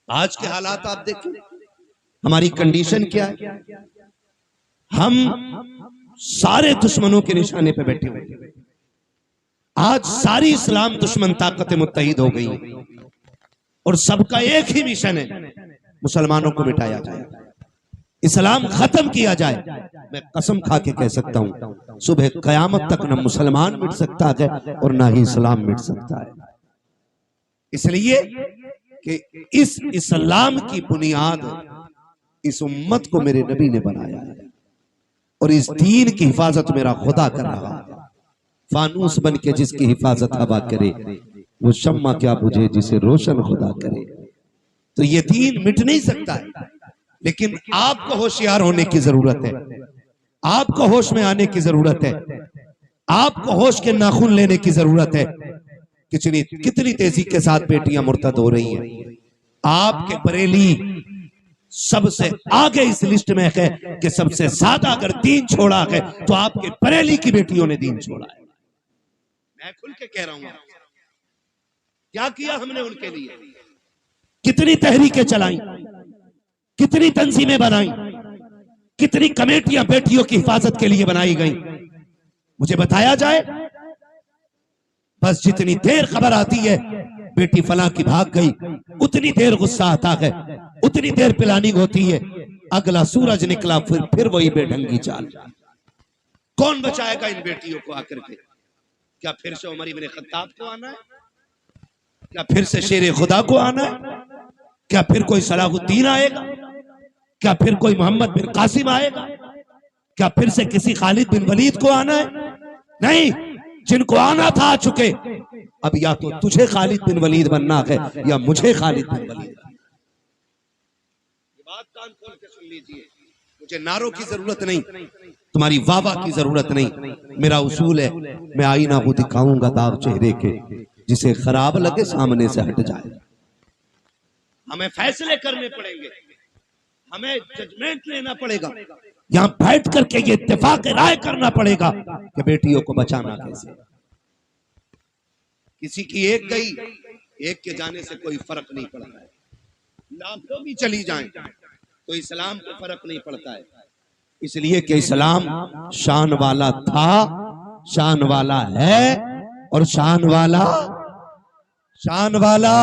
आज के हालात आप देखें, हमारी कंडीशन क्या है। हम सारे दुश्मनों के निशाने पे बैठे हुए हैं। आज सारी इस्लाम दुश्मन ताकतें मुत्तहिद हो गई और सबका एक ही मिशन है, मुसलमानों को मिटाया जाए, इस्लाम खत्म किया जाए। मैं कसम खा के कह सकता हूं, सुबह कयामत तक न मुसलमान मिट सकता है और ना ही इस्लाम मिट सकता है। इसलिए कि इस इस्लाम की बुनियाद इस उम्मत को मेरे नबी ने बनाया है और इस दीन की हिफाजत मेरा खुदा कर रहा है। फानूस बन के जिसकी हिफाजत हवा करे, वो शम्मा क्या बुझे जिसे रोशन खुदा करे। तो ये दीन मिट नहीं सकता है, लेकिन आपको होशियार होने की जरूरत है, आपको होश में आने की जरूरत है, आपको होश के नाखून लेने की जरूरत है। कितनी तेजी के साथ बेटियां मुर्तद हो रही हैं। आपके बरेली सबसे आगे इस लिस्ट में है कि सबसे ज्यादा अगर दीन छोड़ा है तो आपके बरेली की बेटियों ने दीन छोड़ा है। मैं खुल के कह रहा हूं, क्या किया हमने उनके लिए, कितनी तहरीकें चलाई, कितनी तंजीमें बनाई, कितनी कमेटियां बेटियों की हिफाजत के लिए बनाई गई। मुझे बताया जाए, बस जितनी देर खबर आती है बेटी फला की भाग गई, उतनी देर गुस्सा आता है, उतनी देर प्लानिंग होती है, अगला सूरज निकला फिर वही बेढंगी चाल। कौन बचाएगा इन बेटियों को आकर के? क्या फिर से उमर इब्न खत्ताब को आना है? क्या फिर से शेर खुदा को आना है? क्या फिर कोई सलाहुद्दीन आएगा? क्या फिर कोई मोहम्मद बिन कासिम आएगा? क्या फिर से किसी खालिद बिन वलीद को आना है? नहीं, जिनको आना था आ चुके। अब या तो तुझे खालिद बिन वलीद बनना है या मुझे खालिद बिन वलीद। ये बात कान खोल के सुन लीजिए, मुझे नारों की जरूरत नहीं, तुम्हारी वाह की जरूरत नहीं। मेरा उसूल है, मैं आईना को दिखाऊंगा दाग चेहरे के, जिसे खराब लगे सामने से हट जाए। हमें फैसले करने पड़ेंगे, हमें जजमेंट लेना पड़ेगा, यहां बैठ करके ये इत्तेफाक राय करना पड़ेगा कि बेटियों को बचाना कैसे। किसी की एक गई, एक के जाने से कोई फर्क नहीं पड़ता है, लाखों भी चली जाएं तो इस्लाम को फर्क नहीं पड़ता है। इसलिए कि इस्लाम शान वाला था, शान वाला है और शान वाला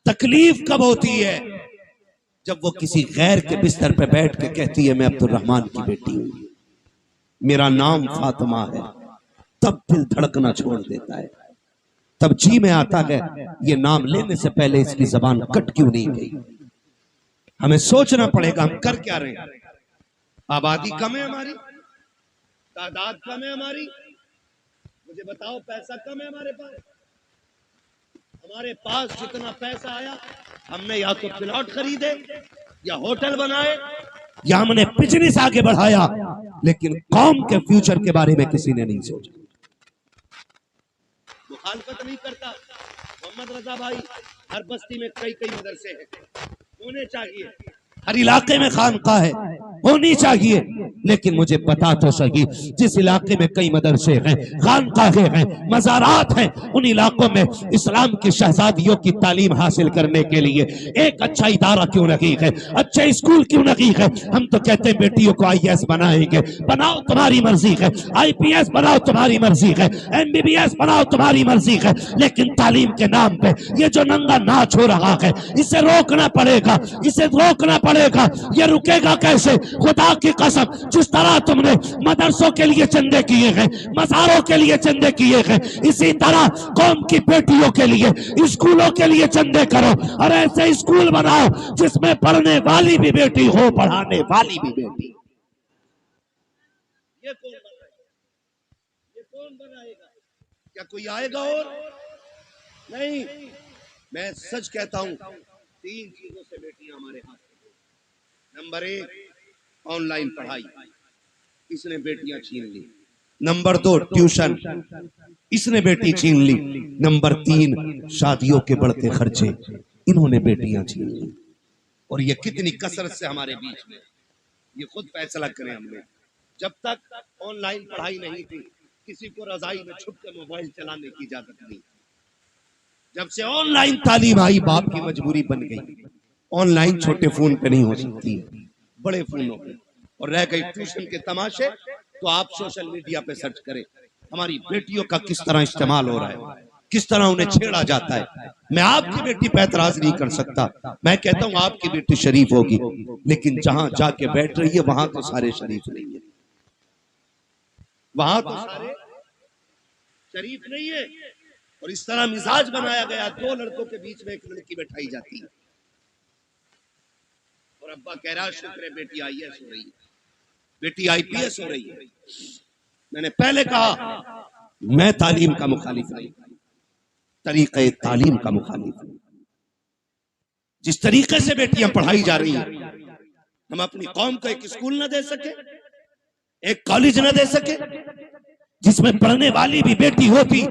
तकलीफ कब होती है? जब वो किसी गैर के बिस्तर पे बैठ के कहती है मैं अब्दुर्रहमान की बेटी हूं, मेरा नाम फातिमा है, तब दिल धड़कना छोड़ देता है। तब जी में आता है ये नाम लेने से पहले इसकी जबान कट क्यों नहीं गई। हमें सोचना पड़ेगा हम कर क्या रहे हैं। आबादी कम है हमारी, तादाद कम है हमारी, मुझे बताओ पैसा कम है हमारे पास। हमारे पास जितना पैसा आया हमने या तो प्लॉट खरीदे या होटल बनाए या हमने बिजनेस आगे बढ़ाया, लेकिन कौम के फ्यूचर के बारे में किसी ने नहीं सोचा। मुखालफत नहीं करता मोहम्मद रजा भाई, हर बस्ती में कई कई मदरसे हैं, होने चाहिए, हर इलाके में खानका है, होनी चाहिए, लेकिन मुझे बता तो सही, जिस इलाके में कई मदरसे हैं, खानकाहें हैं, मज़ारात हैं, उन इलाकों में इस्लाम की शहजादियों की तालीम हासिल करने के लिए एक अच्छा इदारा क्यों नहीं है, अच्छे स्कूल क्यों नहीं है। हम तो कहते हैं बेटियों को IAS बनाएंगे, बनाओ तुम्हारी मर्जी है, IPS बनाओ तुम्हारी मर्जी है, MBBS बनाओ तुम्हारी मर्जी है, लेकिन तालीम के नाम पे ये जो नंगा नाच हो रहा है इसे रोकना पड़ेगा, इसे रोकना पड़ेगा। ये रुकेगा कैसे? खुदा की कसम, जिस तरह तुमने मदरसों के लिए चंदे किए हैं, मज़ारों के लिए चंदे किए हैं, इसी तरह कौम की बेटियों के लिए स्कूलों के लिए चंदे करो और ऐसे स्कूल बनाओ जिसमें पढ़ने वाली भी बेटी हो, पढ़ाने वाली भी बेटी। ये कौन बनाएगा? क्या कोई आएगा? और नहीं, मैं सच कहता हूं, 3 चीजों से बेटियां हमारे हाथ। नंबर 1 ऑनलाइन पढ़ाई, इसने बेटियां छीन ली। नंबर 2 ट्यूशन, इसने बेटी छीन ली। नंबर 3 शादियों के बढ़ते खर्चे, इन्होंने बेटियां छीन ली। और ये कितनी कसरत से हमारे बीच में, ये खुद फैसला करें हमने। जब तक ऑनलाइन पढ़ाई नहीं थी किसी को रजाई में छुप के मोबाइल चलाने की इजाजत नहीं। जब से ऑनलाइन तालीम आई, बाप की मजबूरी बन गई। ऑनलाइन छोटे फोन पे नहीं हो सकती, बड़े फोनों पे। और रह गई ट्यूशन के तमाशे, तो आप सोशल मीडिया पे सर्च करें हमारी बेटियों का किस तरह इस्तेमाल हो रहा है, किस तरह उन्हें छेड़ा जाता है। मैं आपकी बेटी पे एतराज नहीं कर सकता, मैं कहता हूं आपकी बेटी शरीफ होगी, लेकिन जहां जाके बैठ रही है वहां तो सारे शरीफ नहीं है, वहां तो सारे शरीफ नहीं है। और इस तरह मिजाज बनाया गया, दो लड़कों के बीच में एक लड़की बैठाई जाती है और अब्बा कह रहा शुक्र है बेटी आईएएस हो रही है, बेटी आईपीएस हो रही है। मैंने पहले कहा मैं तालीम का मुखालिफ नहीं, तरीके तालीम का मुखालिफ हूं। जिस तरीके से बेटियां पढ़ाई जा रही हैं, हम अपनी कौम को एक स्कूल न दे सके, एक कॉलेज न दे सके जिसमें पढ़ने वाली भी बेटी होती,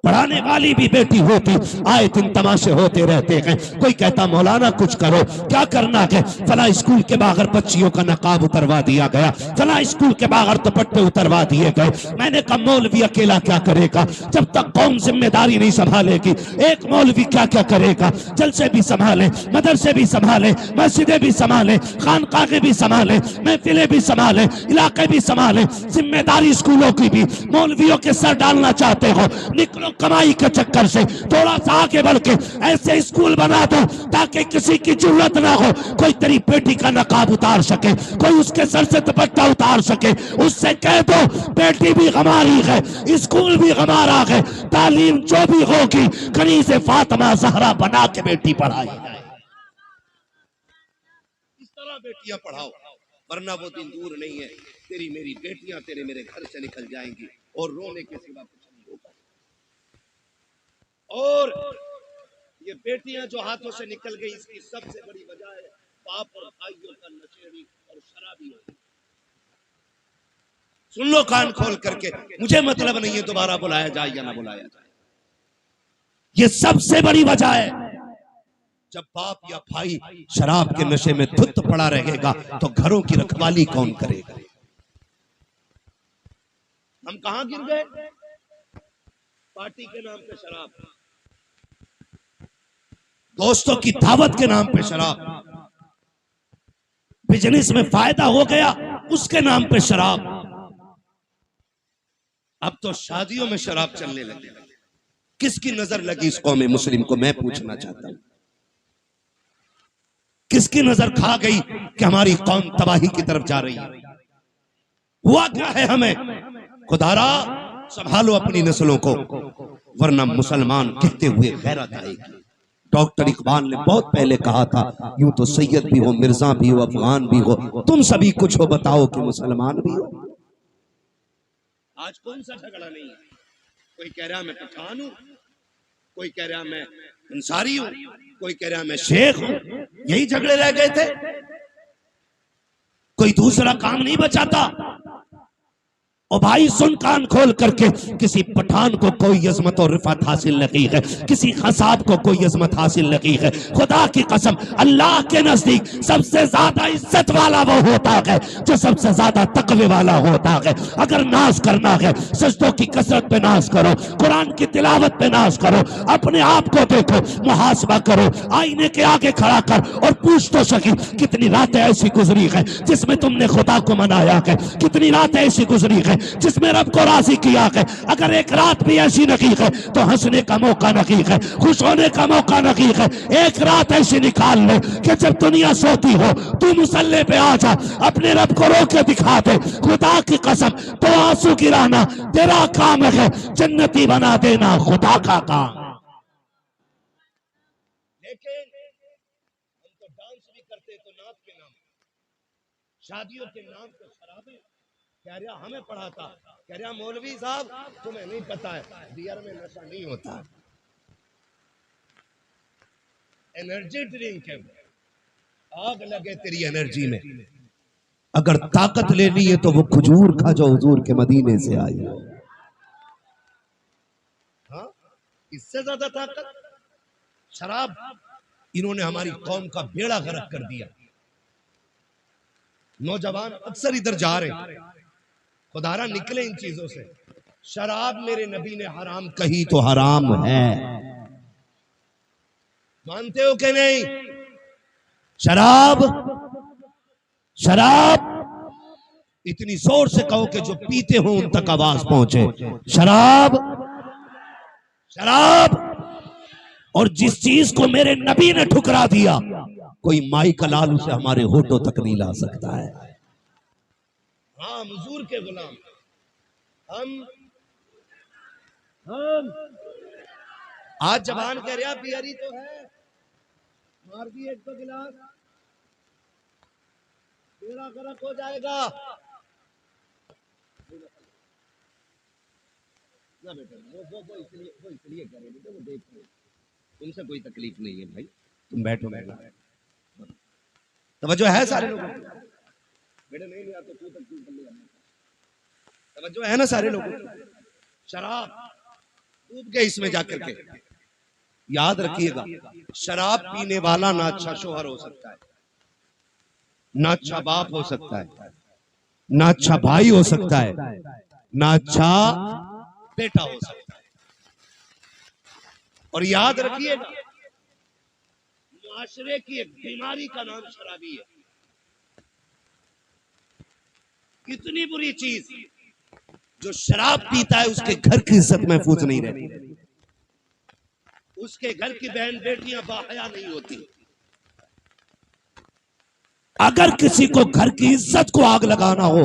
पढ़ाने वाली भी बेटी होती। आए दिन तमाशे होते रहते हैं। कोई कहता मौलाना कुछ करो, क्या करना है? फला स्कूल के बाहर बच्चियों का नकाब उतरवा दिया गया, फला स्कूल के बाहर दुपट्टे उतरवा दिए गए। मैंने कहा मौलवी अकेला क्या करेगा, जब तक कौम जिम्मेदारी नहीं संभालेगी। एक मौलवी क्या क्या करेगा, जलसे भी संभाले, मदरसे भी संभाले, मस्जिदें भी संभाले, खानकाहें भी संभाले, महफिलें भी संभाले, इलाके भी संभाले। जिम्मेदारी स्कूलों की भी मौलवियों के सर डालना चाहते हो, निकलो कमाई के चक्कर से, थोड़ा सा आगे बढ़ के ऐसे स्कूल बना दो ताकि किसी की जरूरत ना हो, कोई तेरी बेटी का नकाब उतार सके, कोई उसके सर से दुपट्टा उतार सके। उससे कह दो बेटी भी हमारी है, स्कूल भी हमारा है, तालीम जो भी होगी कहीं से फातिमा ज़हरा बना के बेटी पढ़ाई जाए। इस तरह बेटियां पढ़ाओ, वरना वो दिन दूर नहीं है, तेरी मेरी बेटियां तेरे मेरे घर से निकल जाएंगी और रोने के सिवा कुछ नहीं होगा। और ये बेटियां जो हाथों से निकल गई, इसकी सबसे बड़ी वजह है बाप और भाइयों का नशेड़ी और शराबी होना। सुन लो कान खोल करके, मुझे मतलब नहीं है दोबारा बुलाया जाए या ना बुलाया जाए, ये सबसे बड़ी वजह है। जब बाप या भाई शराब के नशे में धुत पड़ा रहेगा तो घरों की रखवाली कौन करेगा? हम कहां गिर गए? पार्टी के नाम पे शराब, दोस्तों की दावत के नाम पे शराब, बिजनेस में फायदा हो गया उसके नाम पे शराब। अब तो शादियों में शराब चलने लगी। किसकी नजर लगी इस कौम मुस्लिम को, मैं पूछना चाहता हूं। किसकी नजर खा गई कि हमारी कौम तबाही की तरफ जा रही है? हुआ क्या है हमें? खुदारा संभालो अपनी नस्लों को, वरना मुसलमान कहते हुए गैरत आएगी। डॉक्टर इकबाल ने बहुत पहले कहा था, यूं तो सैयद भी हो, मिर्जा भी हो, अफगान भी हो, तुम सभी कुछ हो, बताओ कि मुसलमान भी हो। आज कौन सा झगड़ा नहीं है? कोई कह रहा मैं पठान हूं, कोई कह रहा मैं अंसारी हूं, कोई कह रहा मैं शेख हूं। यही झगड़े रह गए थे, कोई दूसरा काम नहीं बचाता। ओ भाई सुन कान खोल करके, किसी पठान को कोई अजमत और रिफत हासिल नहीं है, किसी खसाब को कोई अजमत हासिल नहीं है। खुदा की कसम, अल्लाह के नजदीक सबसे ज्यादा इज्जत वाला वो होता है जो सबसे ज्यादा तकवे वाला होता है। अगर नाज करना है, सजदों की कसरत पे नाज करो, कुरान की तिलावत पे नाज करो, अपने आप को देखो, मुहासबा करो, आईने के आगे खड़ा कर और पूछ तो सकी कितनी रातें ऐसी गुजरी है जिसमें तुमने खुदा को मनाया है, कितनी रातें ऐसी गुजरी है जिसमें रब को राजी किया है। अगर एक रात भी ऐसी नहीं है तो हंसने का मौका नहीं है, खुश होने का मौका नहीं है। एक रात ऐसी निकाल ले कि जब दुनिया सोती हो तू मुसल्ले पे आ जा, अपने रब को रो के दिखा दे। खुदा की कसम, तो आंसू गिराना तेरा काम है, जन्नती बना देना खुदा का काम। लेकिन हम तो डांस भी करते तो नाच के नाम, शादियों के नाम पे शराबें। कह रहा हमें पढ़ाता, कह रहा मौलवी साहब तुम्हें नहीं पता है बियर में नशा नहीं होता, एनर्जी ड्रिंक है, आग लगे तेरी एनर्जी में। अगर ताकत लेनी है तो वो खजूर खा जो हुजूर के मदीने से आई हो। हाँ, इससे ज्यादा ताकत शराब। इन्होंने हमारी कौम का बेड़ा गर्क कर दिया। नौजवान अक्सर इधर जा रहे हैं, खुदारा निकले इन चीजों से। शराब मेरे नबी ने हराम कही तो हराम है, मानते हो कि नहीं? शराब, शराब इतनी जोर से कहो कि जो पीते हो उन तक आवाज पहुंचे। शराब, शराब। और जिस चीज को मेरे नबी ने ठुकरा दिया, कोई माई का लाल उसे हमारे होठों तक नहीं ला सकता है। हाँ, हुजूर के गुलाम हम आज जबान कह रहा पियरी तो है, मार दिए एक दो गिलास, बेड़ा गर्क हो जाएगा। ना बेटा, वो इसलिए कह रहे बेटे, वो देख रहे, तुमसे कोई तकलीफ नहीं है भाई, तुम बैठो बैठो। तवज्जो है सारे लोगों को? बेटे नहीं आता तू तकलीफ कर लिया। तवज्जो है ना सारे लोगों को? शराब डूब गए इसमें जाकर के। याद रखिएगा, शराब पीने वाला ना अच्छा शोहर हो सकता है, ना अच्छा बाप हो सकता है, ना अच्छा भाई हो सकता है, ना अच्छा बेटा हो सकता है। और याद रखिएगा, मुआशरे की एक बीमारी का नाम शराबी है। कितनी बुरी चीज, जो शराब पीता है उसके घर की इज्जत महफूज नहीं रहती, उसके घर की बहन बेटियां बाहया नहीं होती। अगर किसी को घर की इज्जत को आग लगाना हो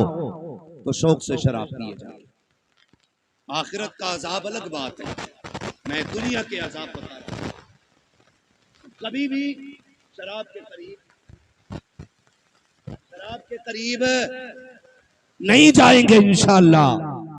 तो शौक से शराब पिए जाए। आखिरत का अजाब अलग बात है, मैं दुनिया के अजाब बता रहा हूं। कभी भी शराब के करीब नहीं जाएंगे इंशाअल्लाह।